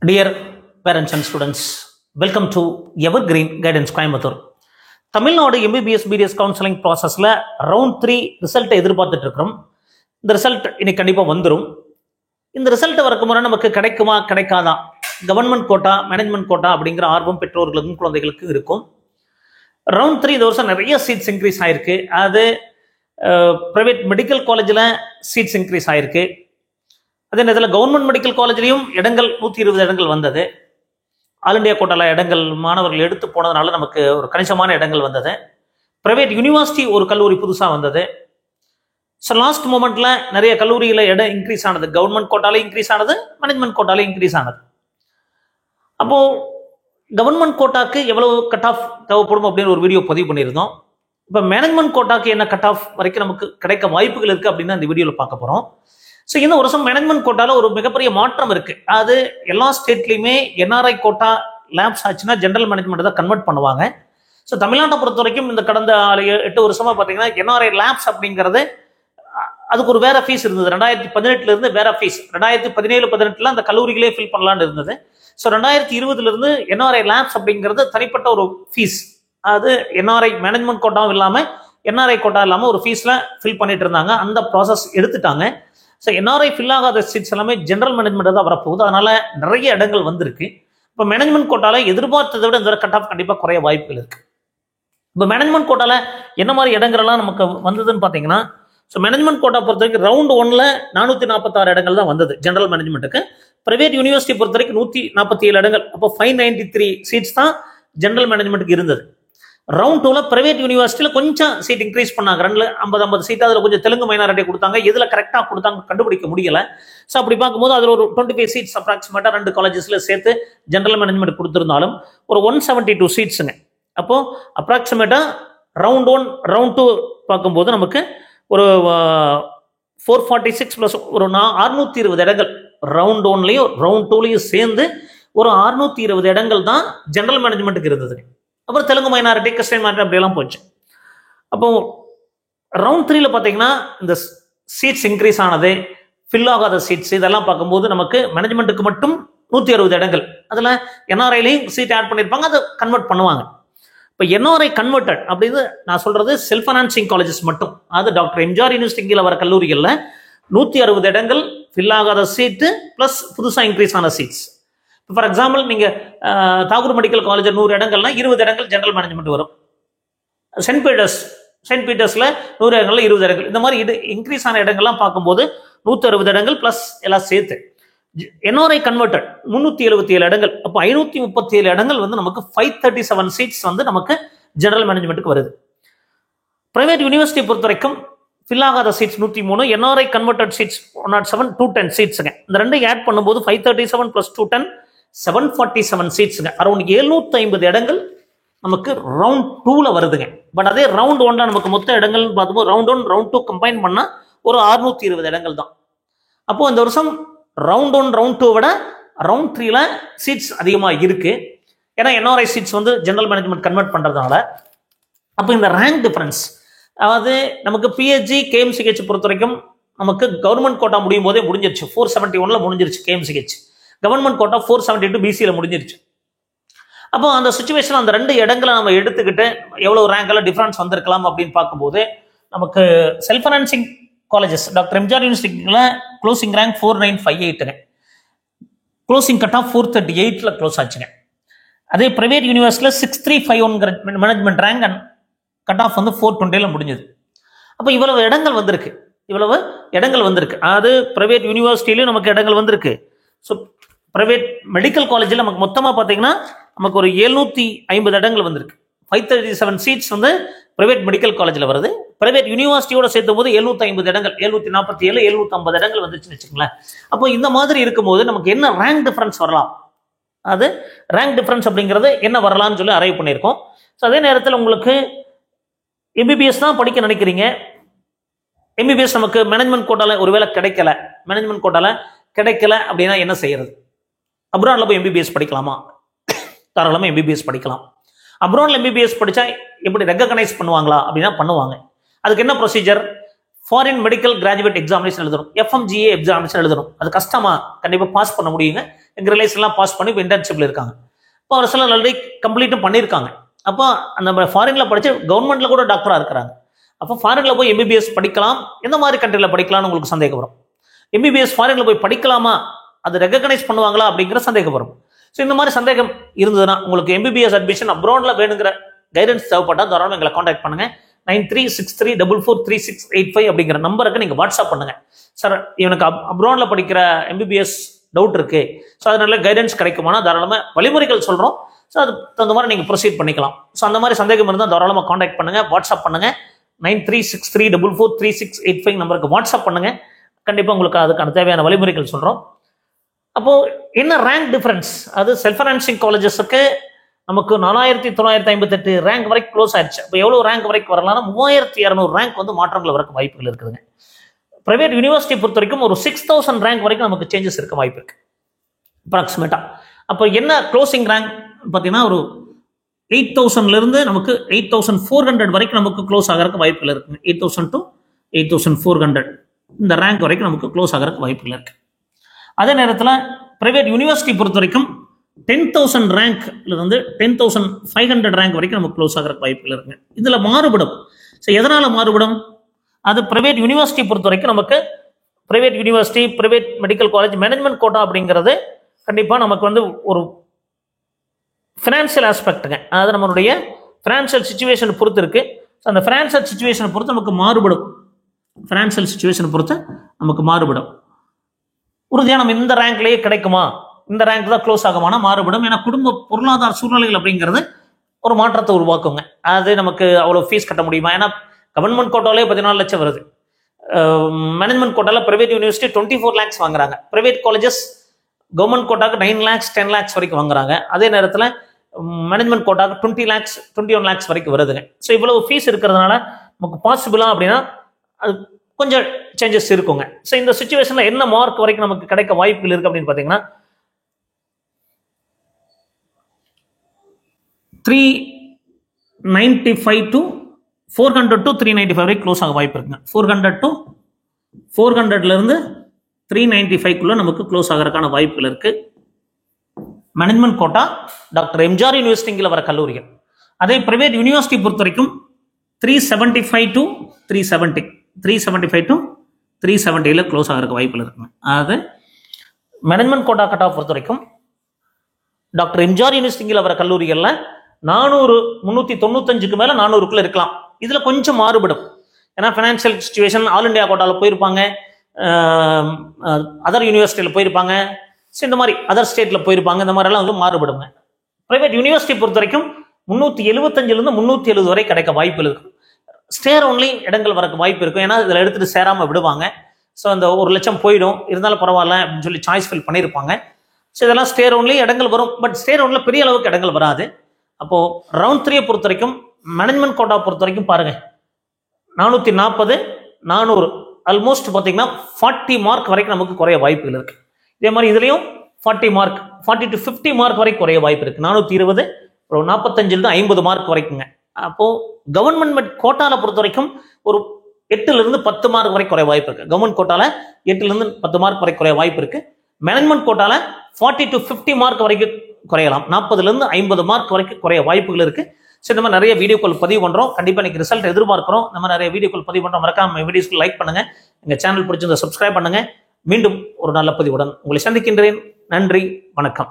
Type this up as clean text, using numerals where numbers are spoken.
Dear parents and students, welcome to Evergreen Guidance Coimbatore. Tamil Nadu MBBS BDS counselling ப்ராசஸில் round 3 ரிசல்ட்டை எதிர்பார்த்துட்டு இருக்கிறோம். இந்த ரிசல்ட் இன்னைக்கு கண்டிப்பாக வந்துடும். இந்த ரிசல்ட் வரக்கு முறை நமக்கு கிடைக்குமா கிடைக்காதா, கவர்மெண்ட் கோட்டா மேனேஜ்மெண்ட் கோட்டா அப்படிங்கிற ஆர்வம் பெற்றோர்களுக்கும் குழந்தைகளுக்கும் இருக்கும். ரவுண்ட் 3 இந்த வருஷம் நிறைய சீட்ஸ் இன்க்ரீஸ் ஆயிருக்கு. அது ப்ரைவேட் மெடிக்கல் காலேஜில் சீட்ஸ் இன்க்ரீஸ் ஆயிருக்கு. அதே நேரத்தில் கவர்மெண்ட் மெடிக்கல் காலேஜ்லையும் இடங்கள் 120 இடங்கள் வந்தது. ஆல் இண்டியா கோட்டாவில் இடங்கள் மாணவர்கள் எடுத்து போனதுனால நமக்கு ஒரு கணிசமான இடங்கள் வந்தது. ப்ரைவேட் யூனிவர்சிட்டி ஒரு கல்லூரி புதுசாக வந்தது. ஸோ லாஸ்ட் மூமெண்ட்டில் நிறைய கல்லூரியில் இடம் இன்க்ரீஸ் ஆனது. கவர்மெண்ட் கோட்டாலே இன்க்ரீஸ் ஆனது, மேனேஜ்மெண்ட் கோட்டாலே இன்க்ரீஸ் ஆனது. அப்போது கவர்மெண்ட் கோட்டாக்கு எவ்வளவு கட் ஆஃப் தேவைப்படும் அப்படின்னு ஒரு வீடியோ பதிவு பண்ணியிருந்தோம். இப்போ மேனேஜ்மெண்ட் கோட்டாக்கு என்ன கட் ஆஃப் வரைக்கும் நமக்கு கிடைக்க வாய்ப்புகள் இருக்குது அப்படின்னு அந்த வீடியோவில் பார்க்க போகிறோம். ஸோ இந்த வருஷம் மேனேஜ்மெண்ட் கோட்டாவில் ஒரு மிகப்பெரிய மாற்றம் இருக்குது. அது எல்லா ஸ்டேட்லையுமே NRI கோட்டா லேப்ஸ் ஆச்சுன்னா ஜென்ரல் மேனேஜ்மெண்ட் தான் கன்வெர்ட் பண்ணுவாங்க. ஸோ தமிழ்நாட்டை பொறுத்த வரைக்கும் இந்த கடந்த 8 வருஷமாக பார்த்தீங்கன்னா NRI லேப்ஸ் அப்படிங்கிறது அதுக்கு ஒரு வேற ஃபீஸ் இருந்தது. 2018 வேற ஃபீஸ். 2017-18 அந்த கல்லூரிகளே ஃபில் பண்ணலான்னு இருந்தது. ஸோ 2020 NRI லேப்ஸ் அப்படிங்கிறது தனிப்பட்ட ஒரு ஃபீஸ். அது NRI மேனேஜ்மெண்ட் கோட்டாவும் இல்லாமல் NRI கோட்டா இல்லாமல் ஒரு ஃபீஸில் ஃபில் பண்ணிட்டு இருந்தாங்க. அந்த ப்ராசஸ் எடுத்துட்டாங்க. ஸோ NRI ஃபில் ஆகாத சீட்ஸ் எல்லாமே ஜென்ரல் மேனேஜ்மெண்ட் தான் வரப்போகுது. அதனால நிறைய இடங்கள் வந்திருக்கு. இப்போ மேனேஜ்மெண்ட் கோட்டால எதிர்பார்த்ததை விட இந்த கட் ஆஃப் கண்டிப்பாக குறைய வாய்ப்புகள் இருக்கு. இப்போ மேனேஜ்மெண்ட் கோட்டால என்ன மாதிரி இடங்கள்லாம் நமக்கு வந்ததுன்னு பார்த்தீங்கன்னா, ஸோ மேனேஜ்மெண்ட் கோட்டா பொறுத்த வரைக்கும் ரவுண்ட் 1ல் 446 இடங்கள் தான் வந்தது ஜென்ரல் மேனேஜ்மெண்ட்டுக்கு. பிரைவேட் யூனிவர்சிட்டி பொறுத்த வரைக்கும் 147 இடங்கள். அப்போ 593 சீட்ஸ் தான் ஜென்ரல் மேனேஜ்மெண்ட்டுக்கு இருந்தது. ரவுண்ட் 2ல் பிரைவேட் யூனிவர்சிட்டியில் கொஞ்சம் சீட் இன்க்ரீஸ் பண்ணாங்க. 50 சீட். அதில் கொஞ்சம் தெலுங்கு மைனாரிட்டி கொடுத்தாங்க. இதில் கரெக்டாக கொடுத்தாங்க கண்டுபிடிக்க முடியல. ஸோ அப்படி பார்க்கும்போது அதில் ஒரு 25 சீட்ஸ் அப்ராக்சிமேட்டாக 2 காலேஜஸில் சேர்த்து ஜென்ரல் மேனேஜ்மெண்ட் கொடுத்துருந்தாலும் ஒரு 172 சீட்ஸுங்க. அப்போது அப்ராக்சிமேட்டாக ரவுண்ட் 1 ரவுண்ட் 2 பார்க்கும்போது நமக்கு ஒரு 446 ப்ளஸ் ஒரு 620 இடங்கள் ரவுண்ட் 1லையும் ரவுண்ட் 2லையும் சேர்ந்து ஒரு 620 இடங்கள் தான் ஜென்ரல் மேனேஜ்மெண்ட்டுக்கு இருந்தது. அப்புறம் தெலுங்கு மைனாரிட்டி, கிறிஸ்டியன் மைனாரிட்டி அப்படியெல்லாம் போச்சு. அப்போ ரவுண்ட் 3ல பார்த்தீங்கன்னா இந்த சீட்ஸ் இன்க்ரீஸ் ஆனது, ஃபில் ஆகாத சீட்ஸ் இதெல்லாம் பார்க்கும்போது நமக்கு மேனேஜ்மெண்ட்டுக்கு மட்டும் 160 இடங்கள். அதில் NRIலையும் சீட் ஆட் பண்ணியிருப்பாங்க. அதை கன்வெர்ட் பண்ணுவாங்க. இப்போ NRI கன்வெர்டட் அப்படின்னு நான் சொல்றது செல்ஃப் ஃபைனான்சிங் காலேஜஸ் மட்டும். அது டாக்டர் எம்ஜிஆர் யூனிவர்சிட்டியில் வர கல்லூரிகளில் 160 இடங்கள் ஃபில் ஆகாத சீட்டு ப்ளஸ் புதுசாக இன்க்ரீஸ் ஆன சீட்ஸ். ஃபார் எக்ஸாம்பிள் நீங்கள் தாகூர் மெடிக்கல் காலேஜ் 100 இடங்கள்னா 20 இடங்கள் ஜென்ரல் மேனேஜ்மெண்ட் வரும். சென்ட் பீட்டர்ஸில் 100 இடங்கள்ல 20 இடங்கள். இந்த மாதிரி இது இன்க்ரீஸ் ஆன இடங்கள்லாம் பார்க்கும்போது 160 இடங்கள் ப்ளஸ் எல்லாம் சேர்த்து NRI கன்வெர்டட் 377 இடங்கள். அப்போ 537 இடங்கள் வந்து நமக்கு 537 சீட்ஸ் வந்து நமக்கு ஜெனரல் மேனேஜ்மெண்ட்டுக்கு வருது. பிரைவேட் யூனிவர்சிட்டி பொறுத்த வரைக்கும் ஃபில் ஆகாத சீட்ஸ் 103, NRI கன்வெர்டட் சீட்ஸ் 107, 210 சீட்ஸுங்க. இந்த ரெண்டையும் ஆட் பண்ணும்போது 537 + 210 747 சீட்ஸுங்க. அரௌண்ட் 750 இடங்கள் நமக்கு ரவுண்ட் 2ல வருதுங்க. பட் அதே ரவுண்ட் 1ல நமக்கு மொத்த இடங்கள்னு பார்க்கும்போது ரவுண்ட் 1 ரவுண்ட் 2 கம்பைன் பண்ணால் ஒரு 620 இடங்கள் தான். அப்போ இந்த வருஷம் ரவுண்ட் 1 ரவுண்ட் 2 விட ரவுண்ட் 3ல சீட்ஸ் அதிகமாக இருக்கு. ஏன்னா NRI சீட்ஸ் வந்து ஜெனரல் மேனேஜ்மெண்ட் கன்வெர்ட் பண்றதுனால. அப்போ இந்த ரேங்க் டிஃபரன்ஸ், அதாவது நமக்கு PHG KMCH பொறுத்த வரைக்கும் நமக்கு கவர்மெண்ட் கோட்டா முடியும் போதே முடிஞ்சிருச்சு. 471ல முடிஞ்சிருச்சு KMCH. கவர்மெண்ட் கோட்டா 472 BCல முடிஞ்சிருச்சு. அப்போ அந்த சுச்சுவேஷன் அந்த 2 இடங்களை நம்ம எடுத்துக்கிட்டு எவ்வளவு ரேங்க்ல டிஃபரன்ஸ் வந்திருக்கலாம் அப்படின்னு பார்க்கும்போது நமக்கு self financing colleges doctor MGR யூனிவர்சிட்டியில் க்ளோசிங் ரேங்க் 4958ங்க. க்ளோசிங் கட் ஆஃப் 438ல க்ளோஸ் ஆச்சுங்க. அதே பிரைவேட் யூனிவர்சிட்டியில் 6351 management rank and cut off வந்து 420ல முடிஞ்சது. அப்போ இவ்வளவு இடங்கள் வந்திருக்கு. அது பிரைவேட் யூனிவர்சிட்டியிலையும் நமக்கு இடங்கள் வந்திருக்கு. ஸோ பிரைவேட் மெடிக்கல் காலேஜில் நமக்கு மொத்தமாக பார்த்தீங்கன்னா நமக்கு ஒரு 750 இடங்கள் வந்திருக்கு. 537 சீட்ஸ் வந்து பிரைவேட் மெடிக்கல் காலேஜில் வருது. பிரைவேட் யூனிவர்சிட்டியோட சேர்த்தும் போது 750 இடங்கள், 747, 750 இடங்கள் வந்துச்சுன்னு வச்சுங்களேன். அப்போ இந்த மாதிரி இருக்கும்போது நமக்கு என்ன ரேங்க் டிஃபரன்ஸ் வரலாம், அது ரேங்க் டிஃபரன்ஸ் அப்படிங்கிறது என்ன வரலாம்னு சொல்லி அரைவ் பண்ணியிருக்கோம். ஸோ அதே நேரத்தில் உங்களுக்கு MBBS தான் படிக்க நினைக்கிறீங்க. MBBS நமக்கு மேனேஜ்மெண்ட் கோட்டால ஒருவேளை கிடைக்கல அப்படின்னா என்ன செய்யறது? அப்ராட்ல போய் MBBS படிக்கலாமா? தாராளமாக MBBS படிக்கலாம். அப்ராட்ல MBBS படித்தா எப்படி ரெகக்னைஸ் பண்ணுவாங்களா அப்படின்னா பண்ணுவாங்க. அதுக்கு என்ன procedure? Foreign medical graduate examination எழுதணும், FMGA எக்ஸாமினேஷன் எழுதணும். அது கஷ்டமா? கண்டிப்பாக பாஸ் பண்ண முடியுங்க. எங்கள் ரிலேஷன்லாம் பாஸ் பண்ணி இப்போ இன்டர்ன்ஷிப்பில் இருக்காங்க. இப்போ ஒரு சிலர் ஆல்ரெடி கம்ப்ளீட்டும் பண்ணியிருக்காங்க. அப்போ அந்த ஃபாரினில் படித்து கவர்மெண்ட்டில் கூட டாக்டராக இருக்கிறாங்க. அப்போ ஃபாரினில் போய் MBBS படிக்கலாம், எந்த மாதிரி கண்ட்ரியில் படிக்கலாம்னு உங்களுக்கு சந்தேகம் வரும். MBBS ஃபாரினில் போய் படிக்கலாமா, அது ரெகக்னைஸ் பண்ணுவாங்களா அப்படிங்கிற சந்தேகம் வரும். ஸோ இந்த மாதிரி சந்தேகம் இருந்ததுன்னா உங்களுக்கு MBBS அட்மிஷன் அப்ராடில் வேணுங்கிற கைடன்ஸ் தேவைப்பட்டால் தாராளமாக எங்களை காண்டாக்ட் பண்ணுங்கள். 9363443685 அப்படிங்கிற நம்பருக்கு நீங்கள் வாட்ஸ்அப் பண்ணுங்கள். சார் இவனுக்கு அப்ராடில் படிக்கிற MBBS டவுட் இருக்கு, ஸோ அதனால கைடன்ஸ் கிடைக்குமானா தாராளமாக வழிமுறைகள் சொல்கிறோம். ஸோ அது தகுந்த மாதிரி நீங்கள் ப்ரொசீட் பண்ணிக்கலாம். ஸோ அந்த மாதிரி சந்தேகம் இருந்தால் தாராளமாக காண்டாக்ட் பண்ணுங்கள், வாட்ஸ்அப் பண்ணுங்கள். 9363443685 நம்பருக்கு வாட்ஸ்அப் பண்ணுங்கள். கண்டிப்பாக உங்களுக்கு அதுக்கான தேவையான வழிமுறைகள் சொல்கிறோம். அப்போது என்ன ரேங்க் டிஃபரன்ஸ், அது செல்ஃப் ஃபைனான்சிங் காலேஜஸுக்கு நமக்கு 4958 ரேங்க் வரைக்கும் க்ளோஸ் ஆயிடுச்சு. இப்போ எவ்வளோ ரேங்க் வரைக்கும் வரலாம்னா 3200 ரேங்க் வந்து மாற்றங்கள் வரக்கு வாய்ப்புகள் இருக்குதுங்க. பிரைவேட் யூனிவர்சிட்டி பொறுத்த வரைக்கும் ஒரு 6000 ரேங்க் வரைக்கும் நமக்கு சேஞ்சஸ் இருக்க வாய்ப்பு இருக்கு அப்ராக்சிமேட்டா. அப்போ என்ன க்ளோசிங் ரேங்க் பார்த்தீங்கன்னா ஒரு 8000லேருந்து நமக்கு 8400 வரைக்கும் நமக்கு க்ளோஸ் ஆகிறதுக்கு வாய்ப்புகள் இருக்குங்க. 8000 to 8400 இந்த ரேங்க் வரைக்கும் நமக்கு க்ளோஸ் ஆகிறதுக்கு வாய்ப்புகள் இருக்கு. அதே நேரத்தில் பிரைவேட் யூனிவர்சிட்டி பொறுத்த வரைக்கும் 10,000 ரேங்க்லேருந்து 10,500 ரேங்க் வரைக்கும் நமக்கு க்ளோஸ் ஆகிறதுக்கு வாய்ப்புகள் இருக்குங்க. இதில் மாறுபடும். ஸோ எதனால் மாறுபடும்? அது பிரைவேட் யூனிவர்சிட்டி பொறுத்த வரைக்கும் நமக்கு private university, private medical college management quota அப்படிங்கிறது கண்டிப்பாக நமக்கு வந்து ஒரு ஃபினான்ஷியல் ஆஸ்பெக்ட்டுங்க. அதாவது நம்மளுடைய ஃபினான்ஷியல் சுச்சுவேஷனை பொறுத்து இருக்குது. ஸோ அந்த ஃபினான்ஷியல் சுச்சுவேஷனை பொறுத்து நமக்கு மாறுபடும். ஃபினான்ஷியல் சுச்சுவேஷனை பொறுத்து நமக்கு மாறுபடும். உறுதியாக நம்ம இந்த ரேங்க்லேயே கிடைக்குமா, இந்த ரேங்க் தான் க்ளோஸ் ஆகுமானா மாறுபடும். ஏன்னா குடும்ப பொருளாதார சூழ்நிலைகள் அப்படிங்கிறது ஒரு மாற்றத்தை உருவாக்குங்க. அது நமக்கு அவ்வளோ ஃபீஸ் கட்ட முடியுமா? ஏன்னா கவர்மெண்ட் கோட்டாலே 14 லட்சம் வருது. மேனேஜ்மெண்ட் கோட்டாவில் பிரைவேட் யூனிவர்சிட்டி 24 lakhs வாங்குறாங்க. பிரைவேட் காலேஜஸ் கவர்மெண்ட் கோட்டாக்கு 9 lakhs 10 lakhs வரைக்கும் வாங்குறாங்க. அதே நேரத்தில் மேனேஜ்மெண்ட் கோட்டாக்கு 20 lakhs 21 lakhs வரைக்கும் வருதுங்க. ஸோ இவ்வளவு ஃபீஸ் இருக்கிறதுனால நமக்கு பாசிபிளா அப்படின்னா அது கொஞ்சம் சேஞ்சஸ் இருக்குங்க. ஸோ இந்த சுச்சுவேஷனில் என்ன மார்க் வரைக்கும் நமக்கு கிடைக்க வாய்ப்புகள் இருக்கு அப்படின்னு பார்த்தீங்கன்னா 395 to 400 to 395 வரைக்கும் க்ளோஸ் ஆக வாய்ப்பு இருக்குங்க. 400 to 400லேருந்து 395க்குள்ள நமக்கு க்ளோஸ் ஆகிறதுக்கான வாய்ப்புகள் இருக்கு. மேனேஜ்மெண்ட் கோட்டா டாக்டர் எம்ஜிஆர் யூனிவர்சிட்டிங்கில் வர கல்லூரிகள். அதே பிரைவேட் யூனிவர்சிட்டி பொறுத்த வரைக்கும் 375 to 370 375 to 370ல க்ளோஸ் ஆகிறதுக்கு வாய்ப்புகள் இருக்குங்க. அதாவது மேனேஜ்மெண்ட் கோட்டா கட் ஆஃப் பொறுத்த வரைக்கும் டாக்டர் எம்ஜிஆர் யூனிவர்சிட்டிங்கில் வர கல்லூரிகளில் 400 395க்கு மேலே 400க்குள்ள இருக்கலாம். இதில் கொஞ்சம் மாறுபடும். ஏன்னா ஃபினான்ஷியல் சுச்சுவேஷன் ஆல் இண்டியா கோட்டாவில் போயிருப்பாங்க, அதர் யூனிவர்சிட்டியில் போயிருப்பாங்க, ஸோ இந்த மாதிரி அதர் ஸ்டேட்டில் போயிருப்பாங்க. இந்த மாதிரிலாம் வந்து மாறுபடுங்க. ப்ரைவேட் யூனிவர்சிட்டி பொறுத்த வரைக்கும் 375லேருந்து 370 வரை கிடைக்க வாய்ப்பு இருக்கும். ஸ்டேர் ஒன்லி இடங்கள் வரக்கு வாய்ப்பு இருக்கும். ஏன்னா இதில் எடுத்துகிட்டு சேராமல் விடுவாங்க. ஸோ அந்த 1 லட்சம் போயிடும், இருந்தாலும் பரவாயில்ல அப்படின்னு சொல்லி சாய்ஸ் ஃபில் பண்ணியிருப்பாங்க. ஸோ இதெல்லாம் ஸ்டேர் ஒன்லி இடங்கள் வரும். பட் ஸ்டேர் ஒன்லில் பெரிய அளவுக்கு இடங்கள் வராது. அப்போது ரவுண்ட் 3 பொறுத்த வரைக்கும் மேனேஜ்மெண்ட் கோட்டா பொறுத்த வரைக்கும் பாருங்கள் 440 400 ஆல்மோஸ்ட் பார்த்தீங்கன்னா 40 மார்க் வரைக்கும் நமக்கு குறைய வாய்ப்புகள் இருக்குது. இதே மாதிரி இதுலேயும் 40 மார்க் 40 to 50 மார்க் வரைக்கும் குறைய வாய்ப்பு இருக்குது. 420 அப்புறம் 45லேருந்து 50 மார்க் வரைக்குங்க. அப்போது கவர்மெண்ட் கோட்டாவில் பொறுத்த வரைக்கும் ஒரு 8லேருந்து 10 மார்க் வரை குறைய வாய்ப்பு இருக்குது. கவர்மெண்ட் கோட்டாவில் 8லேருந்து 10 மார்க் வரை குறைய வாய்ப்பு இருக்குது. மேனேஜ்மெண்ட் கோட்டாவில் 40 to 50 மார்க் வரைக்கும் குறையலாம். 40லேருந்து 50 மார்க் வரைக்கும் குறைய வாய்ப்புகள் இருக்குது. ஸோ இந்த மாதிரி நிறைய வீடியோக்கள் பதிவு பண்ணுறோம். கண்டிப்பாக இன்னைக்கு ரிசல்ட் எதிர்பார்க்குறோம். நம்ம நிறைய வீடியோக்கள் பதிவு பண்ணுறோம். மறக்காம வீடியோஸ்க்கு லைக் பண்ணுங்கள், எங்கள் சேனல் பிடிச்சிருந்தா சப்ஸ்கிரைப் பண்ணுங்கள். மீண்டும் ஒரு நல்ல பதிவுடன் உங்களை சந்திக்கின்றேன். நன்றி, வணக்கம்.